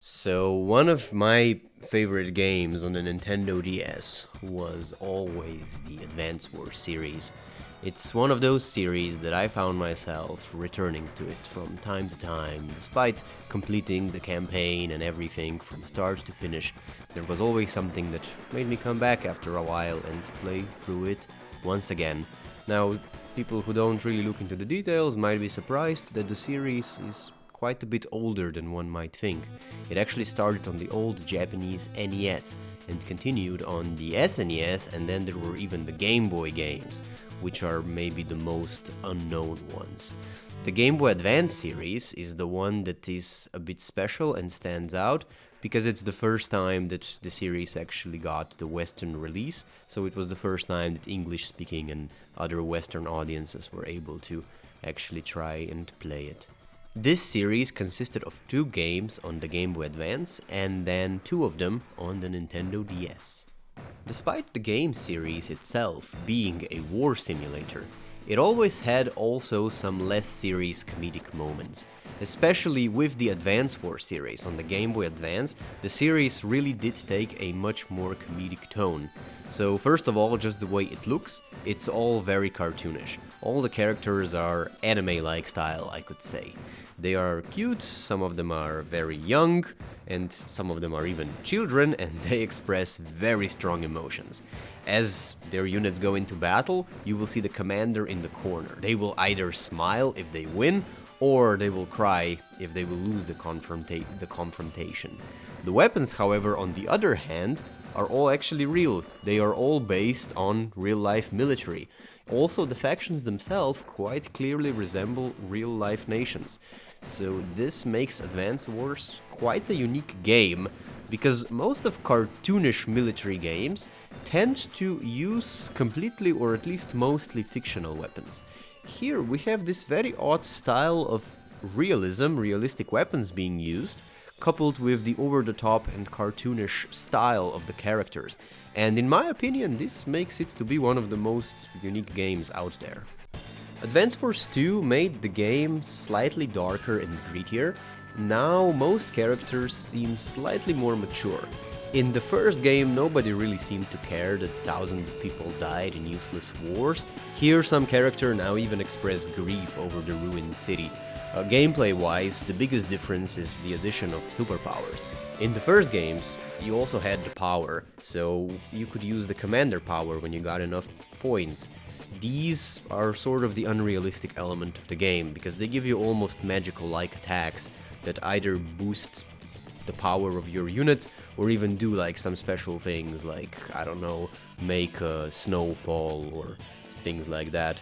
So, one of my favorite games on the Nintendo DS was always the Advance Wars series. It's one of those series that I found myself returning to it from time to time, despite completing the campaign and everything from start to finish. There was always something that made me come back after a while and play through it once again. Now, people who don't really look into the details might be surprised that the series is quite a bit older than one might think. It actually started on the old Japanese NES and continued on the SNES, and then there were even the Game Boy games, which are maybe the most unknown ones. The Game Boy Advance series is the one that is a bit special and stands out because it's the first time that the series actually got the Western release, so it was the first time that English speaking and other Western audiences were able to actually try and play it. This series consisted of 2 games on the Game Boy Advance and then 2 of them on the Nintendo DS. Despite the game series itself being a war simulator, it always had also some less serious comedic moments. Especially with the Advance War series on the Game Boy Advance, the series really did take a much more comedic tone. So first of all, just the way it looks, it's all very cartoonish. All the characters are anime-like style, I could say. They are cute, some of them are very young, and some of them are even children, and they express very strong emotions. As their units go into battle, you will see the commander in the corner. They will either smile if they win, or they will cry if they will lose the confrontation. The weapons, however, on the other hand, are all actually real. They are all based on real-life military. Also, the factions themselves quite clearly resemble real-life nations. So this makes Advance Wars quite a unique game, because most of cartoonish military games tend to use completely or at least mostly fictional weapons. Here we have this very odd style of realistic weapons being used, coupled with the over-the-top and cartoonish style of the characters. And in my opinion, this makes it to be one of the most unique games out there. Advance Wars 2 made the game slightly darker and grittier. Now most characters seem slightly more mature. In the first game, nobody really seemed to care that thousands of people died in useless wars. Here, some characters now even express grief over the ruined city. Gameplay-wise, the biggest difference is the addition of superpowers. In the first games, you also had the power, so you could use the commander power when you got enough points. These are sort of the unrealistic element of the game, because they give you almost magical-like attacks that either boost the power of your units or even do like some special things like, I don't know, make a snow fall or things like that.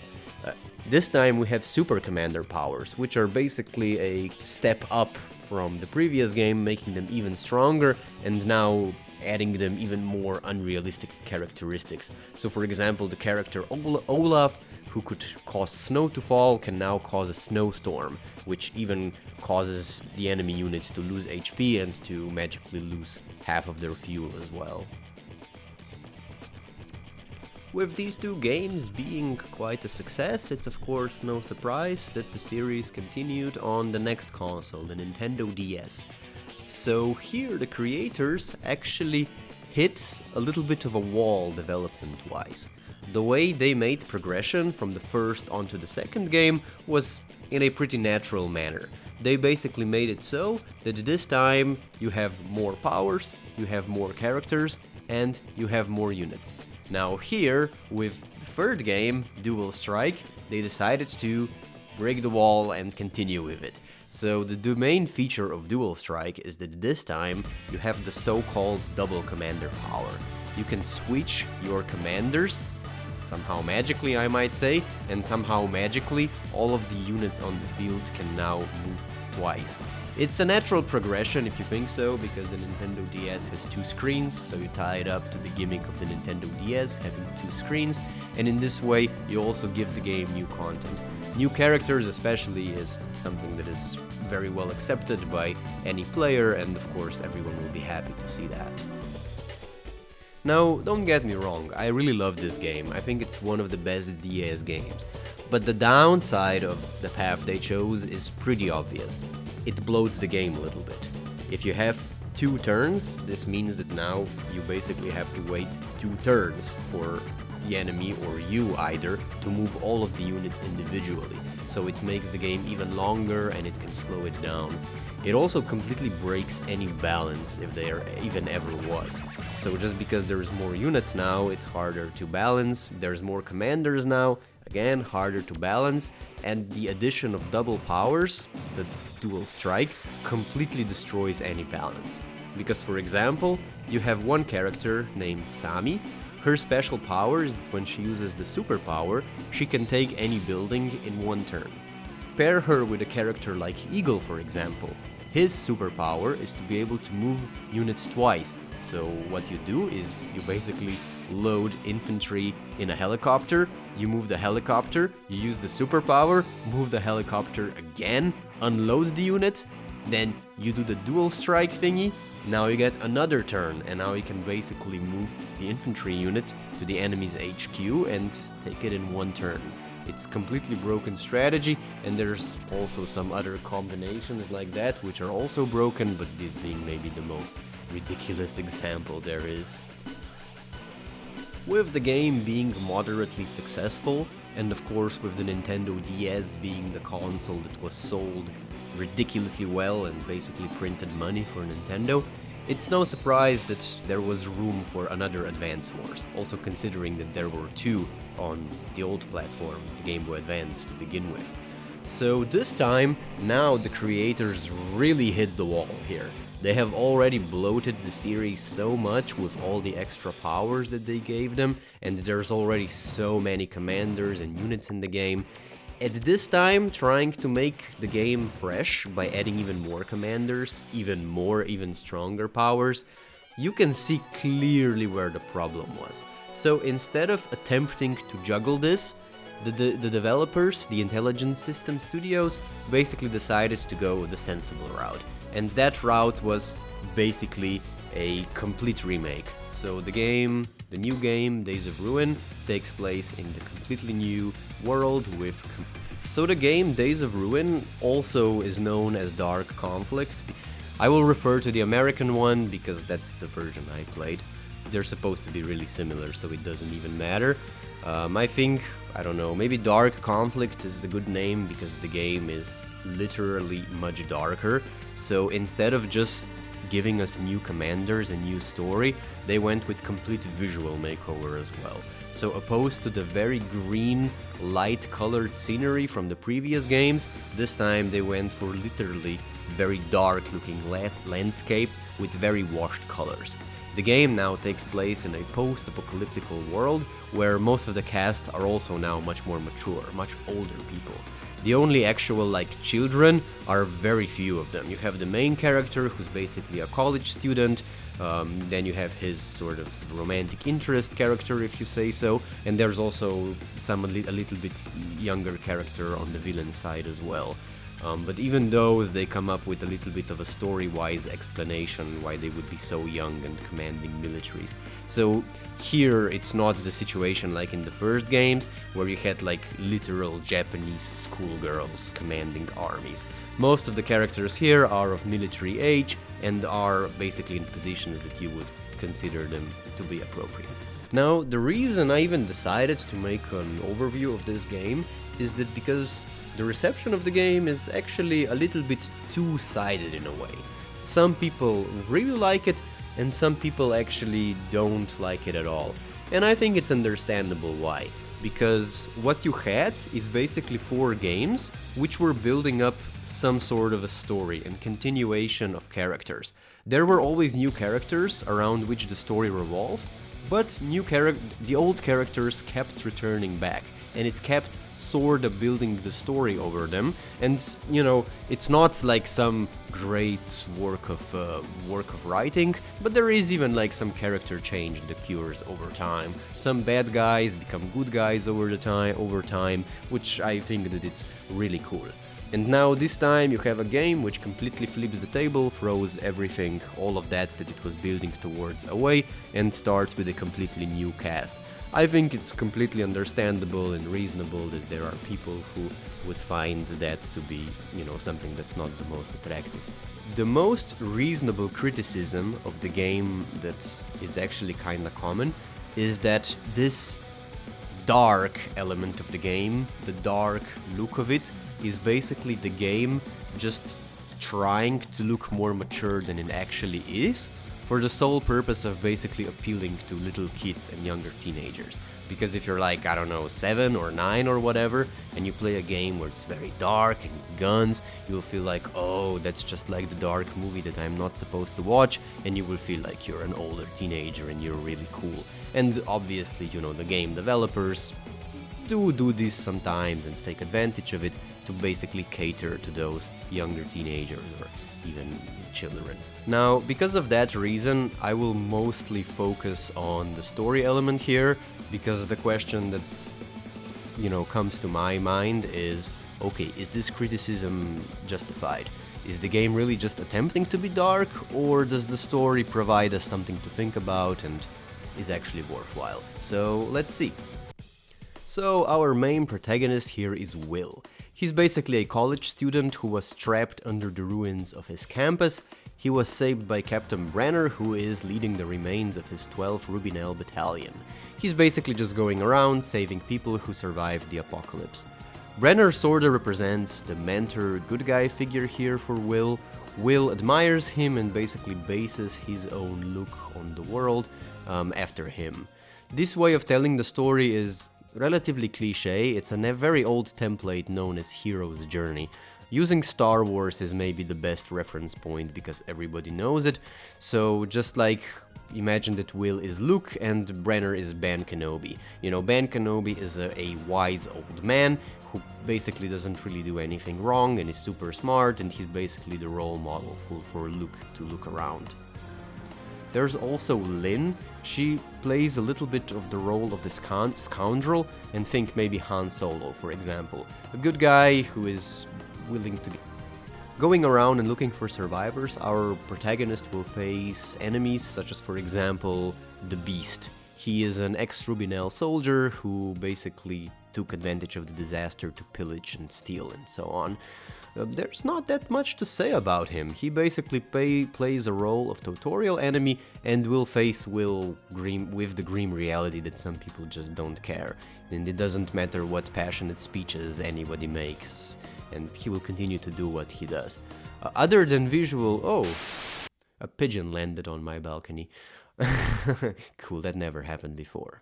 This time we have Super Commander powers, which are basically a step up from the previous game, making them even stronger and now adding them even more unrealistic characteristics. So for example, the character Olaf, who could cause snow to fall, can now cause a snowstorm, which even causes the enemy units to lose HP and to magically lose half of their fuel as well. With these 2 games being quite a success, it's of course no surprise that the series continued on the next console, the Nintendo DS. So here the creators actually hit a little bit of a wall development-wise. The way they made progression from the first onto the second game was in a pretty natural manner. They basically made it so that this time you have more powers, you have more characters, and you have more units. Now here, with the third game, Dual Strike, they decided to break the wall and continue with it. So the main feature of Dual Strike is that this time you have the so-called double commander power. You can switch your commanders, somehow magically I might say, and somehow magically all of the units on the field can now move twice. It's a natural progression if you think so, because the Nintendo DS has 2 screens, so you tie it up to the gimmick of the Nintendo DS having 2 screens, and in this way you also give the game new content. New characters especially is something that is very well accepted by any player, and of course everyone will be happy to see that. Now, don't get me wrong, I really love this game. I think it's one of the best DS games. But the downside of the path they chose is pretty obvious. It bloats the game a little bit. If you have 2 turns, this means that now you basically have to wait 2 turns for the enemy or you either to move all of the units individually. So it makes the game even longer and it can slow it down. It also completely breaks any balance if there even ever was. So just because there's more units now, it's harder to balance. There's more commanders now, again, harder to balance. And the addition of double powers, the dual strike, completely destroys any balance. Because for example, you have one character named Sami. Her special power is that when she uses the superpower, she can take any building in 1 turn. Pair her with a character like Eagle, for example. His superpower is to be able to move units twice. So what you do is you basically load infantry in a helicopter, you move the helicopter, you use the superpower, move the helicopter again, unload the unit, then you do the dual strike thingy, now you get another turn, and now you can basically move the infantry unit to the enemy's HQ and take it in 1 turn. It's completely broken strategy, and there's also some other combinations like that which are also broken, but this being maybe the most ridiculous example there is. With the game being moderately successful, and of course with the Nintendo DS being the console that was sold ridiculously well and basically printed money for Nintendo, it's no surprise that there was room for another Advance Wars, also considering that there were 2 on the old platform, the Game Boy Advance, to begin with. So this time, now the creators really hit the wall here. They have already bloated the series so much with all the extra powers that they gave them, and there's already so many commanders and units in the game. At this time, trying to make the game fresh by adding even more commanders, even stronger powers, you can see clearly where the problem was. So instead of attempting to juggle this, the developers, the Intelligent System Studios, basically decided to go the sensible route. And that route was basically a complete remake. So the new game, Days of Ruin, takes place in the completely new world with... So the game Days of Ruin also is known as Dark Conflict. I will refer to the American one because that's the version I played. They're supposed to be really similar, so it doesn't even matter. I think, I don't know, maybe Dark Conflict is a good name because the game is literally much darker. So instead of just giving us new commanders and new story, they went with complete visual makeover as well. So opposed to the very green, light-colored scenery from the previous games, this time they went for literally very dark-looking landscape with very washed colors. The game now takes place in a post-apocalyptic world where most of the cast are also now much more mature, much older people. The only actual children are very few of them. You have the main character who's basically a college student, then you have his sort of romantic interest character, if you say so, and there's also a little bit younger character on the villain side as well. But even those, they come up with a little bit of a story-wise explanation why they would be so young and commanding militaries. So here it's not the situation like in the first games, where you had literal Japanese schoolgirls commanding armies. Most of the characters here are of military age and are basically in positions that you would consider them to be appropriate. Now, the reason I even decided to make an overview of this game is that because the reception of the game is actually a little bit two-sided in a way. Some people really like it, and some people actually don't like it at all. And I think it's understandable why. Because what you had is basically 4 games which were building up some sort of a story and continuation of characters. There were always new characters around which the story revolved, but the old characters kept returning back, and it kept sort of building the story over them. And it's not like some great work of writing, but there is even some character change that occurs over time. Some bad guys become good guys over time, which I think that it's really cool. And now this time you have a game which completely flips the table, throws everything, all of that it was building towards away, and starts with a completely new cast. I think it's completely understandable and reasonable that there are people who would find that to be, something that's not the most attractive. The most reasonable criticism of the game that is actually kinda common is that this dark element of the game, the dark look of it, is basically the game just trying to look more mature than it actually is, for the sole purpose of basically appealing to little kids and younger teenagers. Because if you're like, I don't know, 7 or 9 or whatever, and you play a game where it's very dark and it's guns, you'll feel like, oh, that's just like the dark movie that I'm not supposed to watch, and you will feel like you're an older teenager and you're really cool. And obviously, the game developers do this sometimes and take advantage of it to basically cater to those younger teenagers or even children. Now, because of that reason, I will mostly focus on the story element here, because the question that, comes to my mind is, okay, is this criticism justified? Is the game really just attempting to be dark, or does the story provide us something to think about and is actually worthwhile? So, let's see. So, our main protagonist here is Will. He's basically a college student who was trapped under the ruins of his campus. He was saved by Captain Brenner, who is leading the remains of his 12th Rubinel Battalion. He's basically just going around saving people who survived the apocalypse. Brenner sorta represents the mentor good guy figure here for Will. Will admires him and basically bases his own look on the world after him. This way of telling the story is relatively cliche. It's a very old template known as Hero's Journey. Using Star Wars is maybe the best reference point because everybody knows it. So just like imagine that Will is Luke and Brenner is Ben Kenobi. Ben Kenobi is a wise old man who basically doesn't really do anything wrong and is super smart, and he's basically the role model for Luke to look around. There's also Lynn. She plays a little bit of the role of this scoundrel, and think maybe Han Solo, for example. A good guy who is willing to going around and looking for survivors. Our protagonist will face enemies such as, for example, the Beast. He is an ex-Rubinel soldier who basically took advantage of the disaster to pillage and steal and so on. There's not that much to say about him. He basically plays a role of tutorial enemy and will face Will with the grim reality that some people just don't care. And it doesn't matter what passionate speeches anybody makes, and he will continue to do what he does. Other than visual... Oh! A pigeon landed on my balcony. Cool, that never happened before.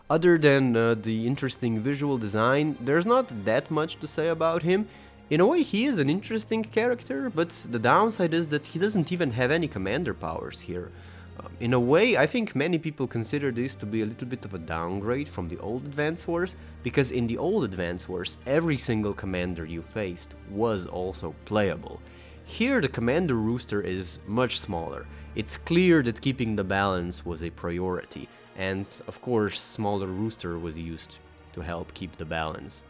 Other than the interesting visual design, there's not that much to say about him. In a way, he is an interesting character, but the downside is that he doesn't even have any commander powers here. In a way, I think many people consider this to be a little bit of a downgrade from the old Advance Wars, because in the old Advance Wars, every single commander you faced was also playable. Here, the commander rooster is much smaller. It's clear that keeping the balance was a priority, and of course, smaller rooster was used to help keep the balance.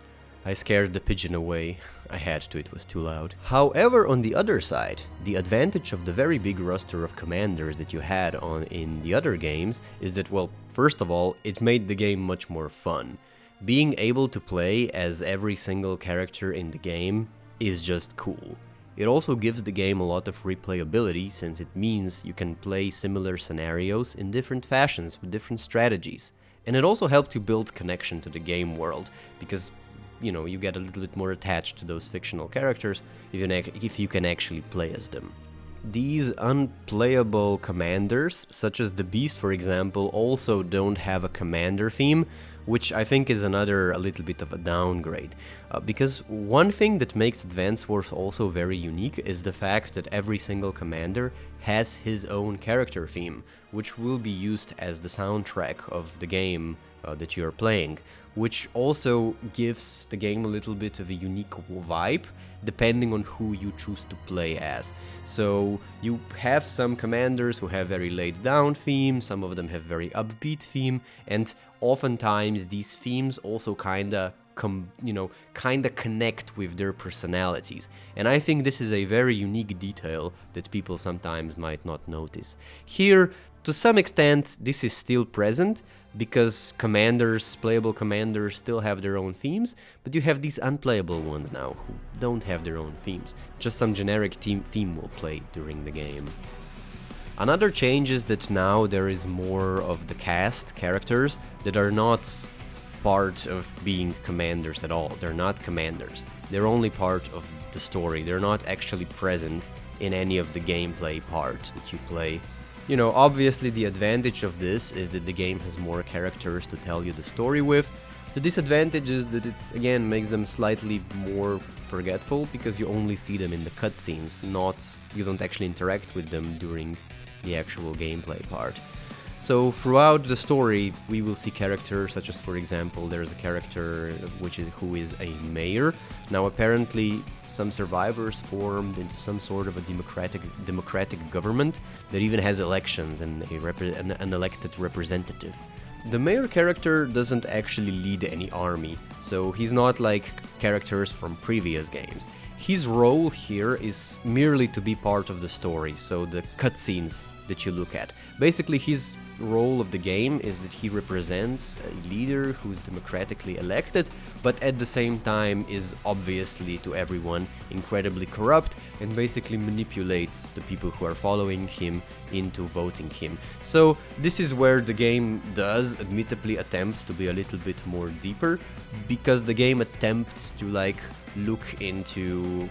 I scared the pigeon away. I had to, it was too loud. However, on the other side, the advantage of the very big roster of commanders that you had in the other games is that, well, first of all, it made the game much more fun. Being able to play as every single character in the game is just cool. It also gives the game a lot of replayability, since it means you can play similar scenarios in different fashions with different strategies. And it also helps you build connection to the game world, because you get a little bit more attached to those fictional characters if you can actually play as them. These unplayable commanders, such as the Beast for example, also don't have a commander theme, which I think is a little bit of a downgrade. Because one thing that makes Advance Wars also very unique is the fact that every single commander has his own character theme, which will be used as the soundtrack of the game that you're playing, which also gives the game a little bit of a unique vibe depending on who you choose to play as. So you have some commanders who have very laid down theme, some of them have very upbeat theme, and oftentimes these themes also kinda kind of connect with their personalities. And I think this is a very unique detail that people sometimes might not notice. Here, to some extent, this is still present because playable commanders still have their own themes, but you have these unplayable ones now who don't have their own themes. Just some generic theme will play during the game. Another change is that now there is more of the cast characters that are not part of being commanders at all. They're not commanders. They're only part of the story. They're not actually present in any of the gameplay parts that you play. Obviously the advantage of this is that the game has more characters to tell you the story with. The disadvantage is that it, again, makes them slightly more forgetful because you only see them in the cutscenes, you don't actually interact with them during the actual gameplay part. So throughout the story, we will see characters such as, for example, there's a character who is a mayor. Now apparently some survivors formed into some sort of a democratic government that even has elections and an elected representative. The mayor character doesn't actually lead any army, so he's not like characters from previous games. His role here is merely to be part of the story, so the cutscenes that you look at. Basically, his role of the game is that he represents a leader who's democratically elected, but at the same time is obviously to everyone incredibly corrupt and basically manipulates the people who are following him into voting him. So this is where the game does admittedly attempts to be a little bit more deeper, because the game attempts to look into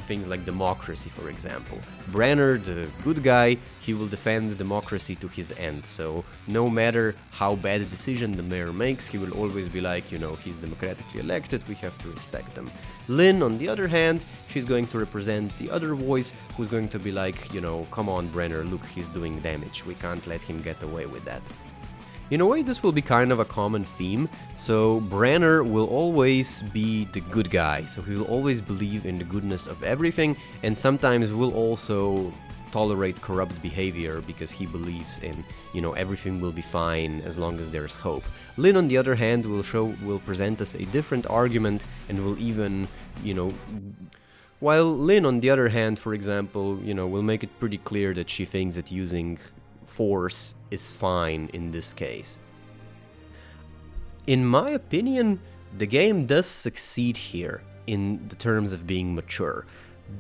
things like democracy, for example. Brenner, the good guy, he will defend democracy to his end, so no matter how bad a decision the mayor makes, he will always be like, he's democratically elected, we have to respect them. Lynn, on the other hand, she's going to represent the other voice, who's going to be like, come on Brenner, look, he's doing damage, we can't let him get away with that. In a way, this will be kind of a common theme, so Brenner will always be the good guy, so he will always believe in the goodness of everything, and sometimes will also tolerate corrupt behavior because he believes in, everything will be fine as long as there's hope. Lynn, on the other hand, will present us a different argument and will even, while Lynn, on the other hand, for example, will make it pretty clear that she thinks that using force is fine in this case. In my opinion, the game does succeed here in the terms of being mature,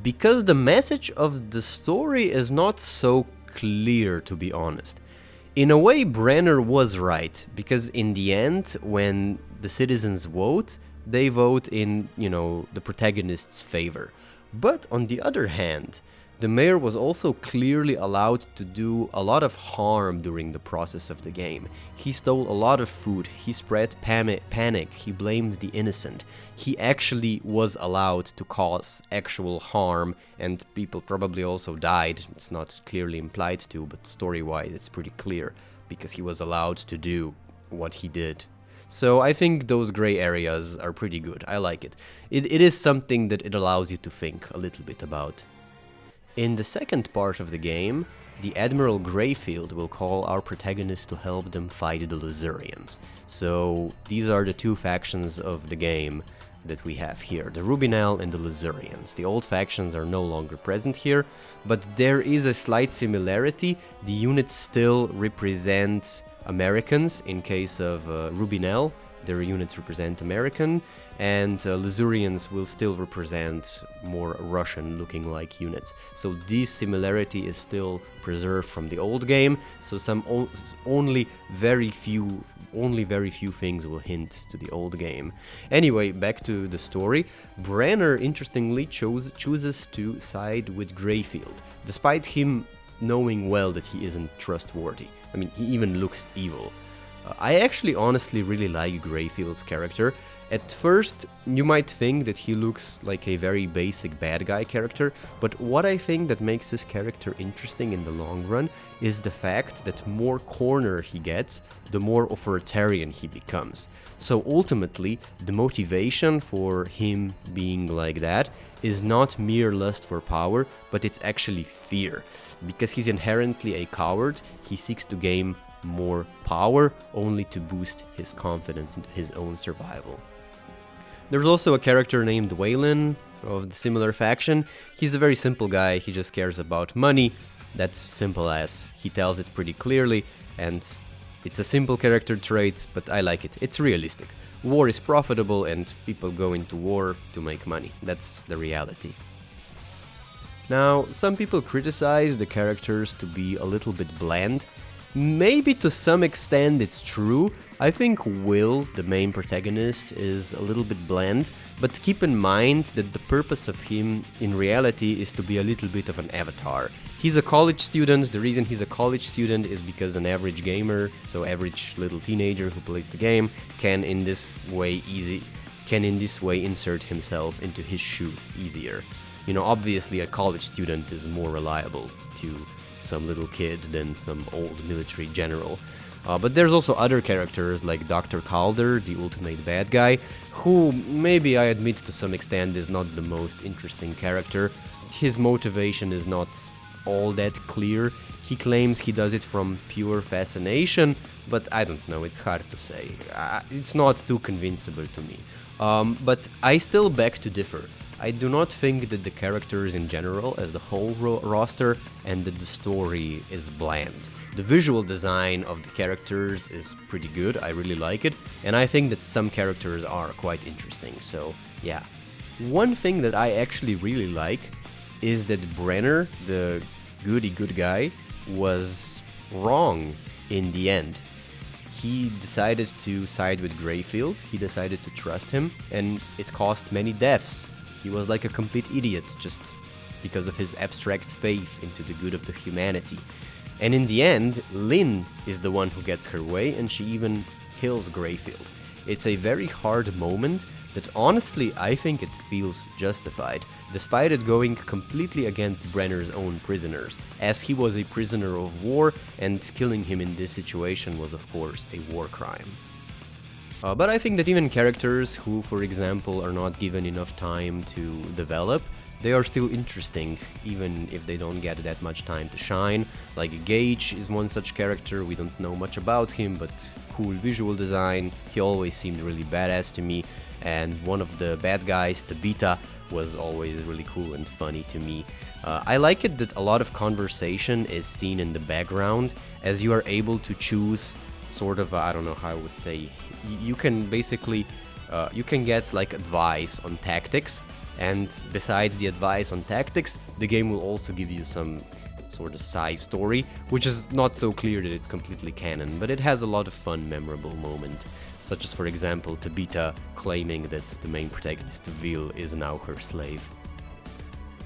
because the message of the story is not so clear, to be honest. In a way, Brenner was right, because in the end, when the citizens vote, they vote in, the protagonist's favor. But on the other hand, the mayor was also clearly allowed to do a lot of harm during the process of the game. He stole a lot of food, he spread panic, he blamed the innocent. He actually was allowed to cause actual harm, and people probably also died. It's not clearly implied to, but story-wise it's pretty clear, because he was allowed to do what he did. So I think those gray areas are pretty good. I like it. It is something that it allows you to think a little bit about. In the second part of the game, the Admiral Greyfield will call our protagonist to help them fight the Lizurians. So these are the two factions of the game that we have here, the Rubinel and the Lizurians. The old factions are no longer present here, but there is a slight similarity. The units still represent Americans. In case of Rubinel, their units represent American, and Lizurians will still represent more Russian-looking like units. So this similarity is still preserved from the old game. So only very few things will hint to the old game. Anyway, back to the story. Brenner, interestingly, chooses to side with Greyfield, despite him knowing well that he isn't trustworthy. I mean, he even looks evil. I actually honestly really like Greyfield's character. At first, you might think that he looks like a very basic bad guy character, but what I think that makes this character interesting in the long run is the fact that more corner he gets, the more authoritarian he becomes. So ultimately, the motivation for him being like that is not mere lust for power, but it's actually fear. Because he's inherently a coward, he seeks to gain more power only to boost his confidence in his own survival. There's also a character named Waylon of the similar faction. He's a very simple guy, he just cares about money. That's simple as. He tells it pretty clearly, and it's a simple character trait, but I like it. It's realistic. War is profitable and people go into war to make money. That's the reality. Now, some people criticize the characters to be a little bit bland. Maybe to some extent it's true. I think Will, the main protagonist, is a little bit bland, but keep in mind that the purpose of him in reality is to be a little bit of an avatar. He's a college student. The reason he's a college student is because an average gamer, so average little teenager who plays the game, can in this way insert himself into his shoes easier. You know, obviously a college student is more reliable to some little kid than some old military general. But there's also other characters like Dr. Calder, the ultimate bad guy, who maybe I admit to some extent is not the most interesting character. His motivation is not all that clear. He claims he does it from pure fascination, but I don't know, it's hard to say. It's not too convincible to me. But I still beg to differ. I do not think that the characters in general as the whole roster and that the story is bland. The visual design of the characters is pretty good, I really like it, and I think that some characters are quite interesting, so yeah. One thing that I actually really like is that Brenner, the goody good guy, was wrong in the end. He decided to side with Greyfield, he decided to trust him, and it cost many deaths. He was like a complete idiot just because of his abstract faith into the good of the humanity. And in the end, Lynn is the one who gets her way, and she even kills Greyfield. It's a very hard moment that honestly I think it feels justified, despite it going completely against Brenner's own prisoners, as he was a prisoner of war, and killing him in this situation was of course a war crime. But I think that even characters who, for example, are not given enough time to develop, they are still interesting, even if they don't get that much time to shine. Like Gage is one such character, we don't know much about him, but cool visual design, he always seemed really badass to me, and one of the bad guys, Tabitha, was always really cool and funny to me. I like it that a lot of conversation is seen in the background, as you are able to choose sort of, I don't know how I would say, you can basically, you can get like advice on tactics, and besides the advice on tactics, the game will also give you some sort of side story, which is not so clear that it's completely canon, but it has a lot of fun, memorable moments, such as for example Tabitha claiming that the main protagonist, Vil, is now her slave.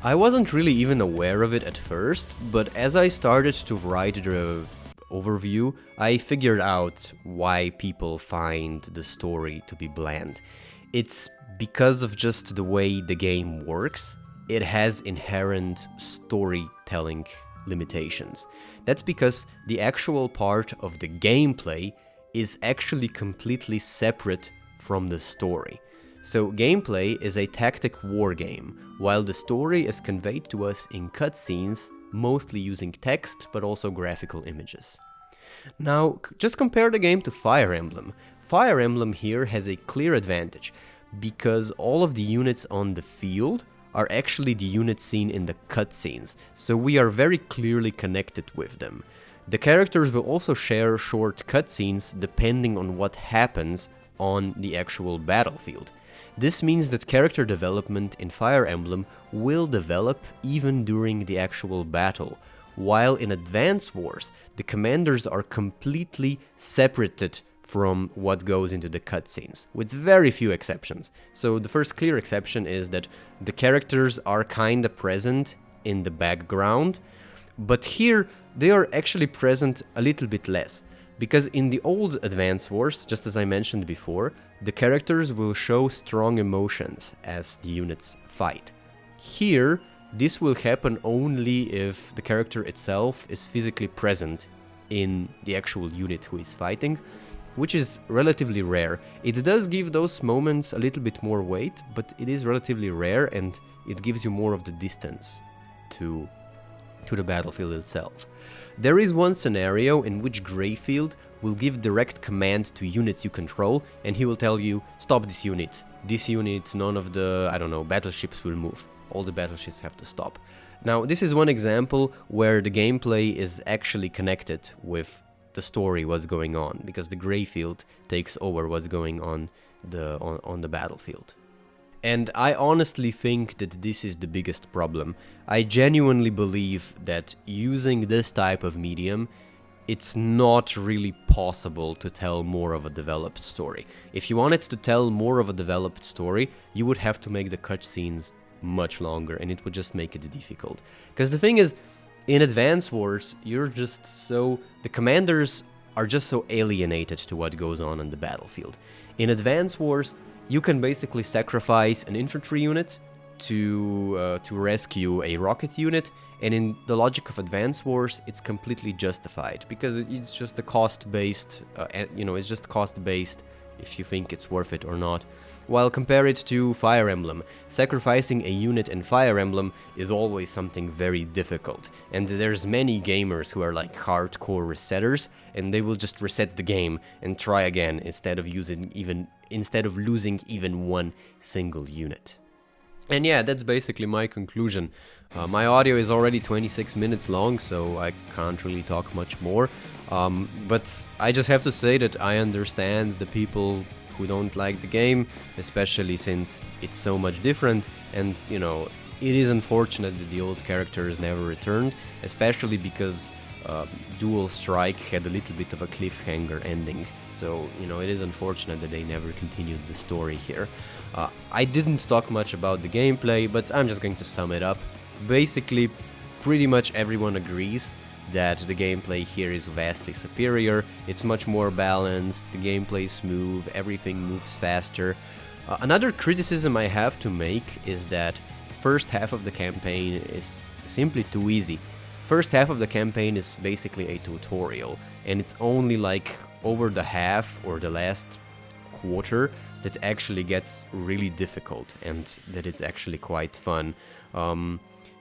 I wasn't really even aware of it at first, but as I started to write the overview, I figured out why people find the story to be bland. It's because of just the way the game works. It has inherent storytelling limitations. That's because the actual part of the gameplay is actually completely separate from the story. So gameplay is a tactic war game, while the story is conveyed to us in cutscenes, mostly using text but also graphical images. Now, just compare the game to Fire Emblem. Fire Emblem here has a clear advantage, because all of the units on the field are actually the units seen in the cutscenes, so we are very clearly connected with them. The characters will also share short cutscenes depending on what happens on the actual battlefield. This means that character development in Fire Emblem will develop even during the actual battle, while in Advance Wars, the commanders are completely separated from what goes into the cutscenes, with very few exceptions. So the first clear exception is that the characters are kinda present in the background, but here they are actually present a little bit less, because in the old Advance Wars, just as I mentioned before, the characters will show strong emotions as the units fight. Here, this will happen only if the character itself is physically present in the actual unit who is fighting, which is relatively rare. It does give those moments a little bit more weight, but it is relatively rare and it gives you more of the distance to to the battlefield itself. There is one scenario in which Greyfield will give direct command to units you control, and he will tell you, stop this unit, none of the, I don't know, battleships will move. All the battleships have to stop. Now, this is one example where the gameplay is actually connected with the story, what's going on, because the Greyfield takes over what's going on the battlefield. And I honestly think that this is the biggest problem. I genuinely believe that using this type of medium, it's not really possible to tell more of a developed story. If you wanted to tell more of a developed story, you would have to make the cutscenes much longer, and it would just make it difficult. Because the thing is, in Advance Wars, the commanders are just so alienated to what goes on the battlefield. In Advance Wars, you can basically sacrifice an infantry unit to rescue a rocket unit, and in the logic of Advance Wars, it's completely justified because it's just a cost-based, it's just cost-based if you think it's worth it or not. While compare it to Fire Emblem, sacrificing a unit in Fire Emblem is always something very difficult, and there's many gamers who are like hardcore resetters, and they will just reset the game and try again instead of losing even one single unit. And yeah, that's basically my conclusion. My audio is already 26 minutes long, so I can't really talk much more. But I just have to say that I understand the people who don't like the game, especially since it's so much different, and it is unfortunate that the old characters never returned, especially because Dual Strike had a little bit of a cliffhanger ending. So, it is unfortunate that they never continued the story here. I didn't talk much about the gameplay, but I'm just going to sum it up. Basically, pretty much everyone agrees that the gameplay here is vastly superior. It's much more balanced, the gameplay is smooth, everything moves faster. Another criticism I have to make is that first half of the campaign is simply too easy. First half of the campaign is basically a tutorial, and it's only like over the half or the last quarter that actually gets really difficult and that it's actually quite fun.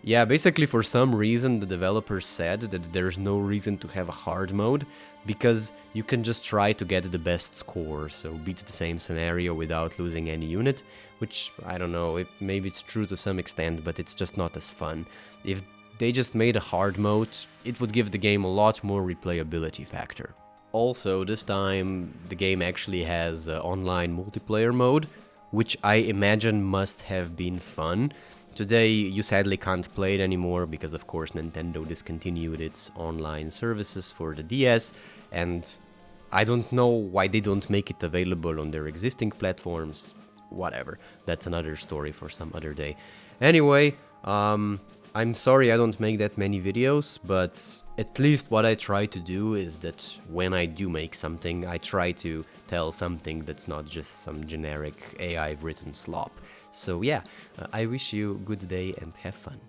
Yeah, basically for some reason the developers said that there's no reason to have a hard mode because you can just try to get the best score, so beat the same scenario without losing any unit, which, I don't know, maybe it's true to some extent, but it's just not as fun. If they just made a hard mode, it would give the game a lot more replayability factor. Also, this time the game actually has online multiplayer mode, which I imagine must have been fun. Today you sadly can't play it anymore because of course Nintendo discontinued its online services for the DS, and I don't know why they don't make it available on their existing platforms. Whatever, that's another story for some other day. Anyway, I'm sorry I don't make that many videos, but at least what I try to do is that when I do make something, I try to tell something that's not just some generic AI-written slop. So yeah, I wish you a good day and have fun.